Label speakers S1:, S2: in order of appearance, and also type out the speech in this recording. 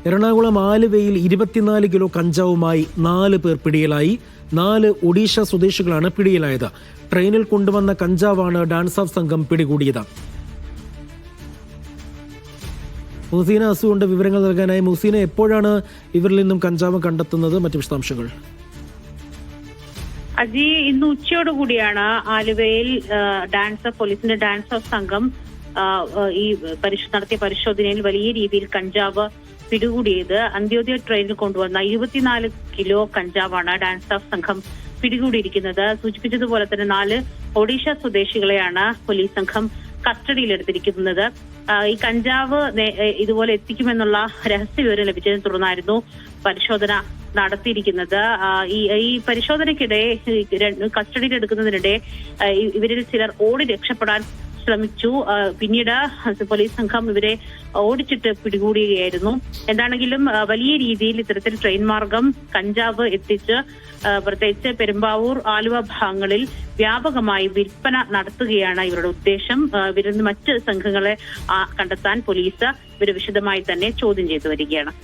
S1: എറണാകുളം ആലുവയിൽ 24 കിലോ കഞ്ചാവുമായി 4 പേർ പിടിയിലായി. 4 ഒഡീഷ സ്വദേശികളാണ് പിടിയിലായത്. ട്രെയിനിൽ കൊണ്ടുവന്ന കഞ്ചാവാണ് ഡാൻസ് ഓഫ് സംഘം പിടികൂടിയത്. മുസീന അസുണ്ട് വിവരങ്ങൾ നൽകാനായി. മുസീന, എപ്പോഴാണ് ഇവരിൽ നിന്നും കഞ്ചാവ് കണ്ടെത്തുന്നത്? മറ്റു വിശദാംശങ്ങൾ.
S2: അജി, ഇന്ന് ഉച്ചയോടുകൂടിയാണ് ആലുവയിൽ പോലീസിന്റെ ഡാൻസ് ഓഫ് സംഘം നടത്തിയ പരിശോധനയിൽ വലിയ രീതിയിൽ കഞ്ചാവ് പിടികൂടിയത്. അന്ത്യോദയ ട്രെയിനിൽ കൊണ്ടുവന്ന 24 കിലോ കഞ്ചാവാണ് ഡാൻസ് ഓഫ് സംഘം പിടികൂടിയിരിക്കുന്നത്. സൂചിപ്പിച്ചതുപോലെ തന്നെ 4 ഒഡീഷ സ്വദേശികളെയാണ് പോലീസ് സംഘം കസ്റ്റഡിയിലെടുത്തിരിക്കുന്നത്. ഈ കഞ്ചാവ് ഇതുപോലെ എത്തിക്കുമെന്നുള്ള രഹസ്യ വിവരം ലഭിച്ചതിനെ തുടർന്നായിരുന്നു പരിശോധന നടത്തിയിരിക്കുന്നത്. ഈ പരിശോധനയ്ക്കിടെ കസ്റ്റഡിയിലെടുക്കുന്നതിനിടെ ഇവരിൽ ചിലർ ഓടി രക്ഷപ്പെടാൻ ശ്രമിച്ചു. പിന്നീട് പോലീസ് സംഘം ഇവരെ ഓടിച്ചിട്ട് പിടികൂടുകയായിരുന്നു. എന്താണെങ്കിലും വലിയ രീതിയിൽ ഇത്തരത്തിൽ ട്രെയിൻ മാർഗം കഞ്ചാവ് എത്തിച്ച് പ്രത്യേകിച്ച് പെരുമ്പാവൂർ, ആലുവ ഭാഗങ്ങളിൽ വ്യാപകമായി വിൽപ്പന നടത്തുകയാണ് ഇവരുടെ ഉദ്ദേശം. ഇവരിൽ നിന്ന് മറ്റ് സംഘങ്ങളെ കണ്ടെത്താൻ പോലീസ് ഇവരെ വിശദമായി തന്നെ ചോദ്യം ചെയ്തു വരികയാണ്.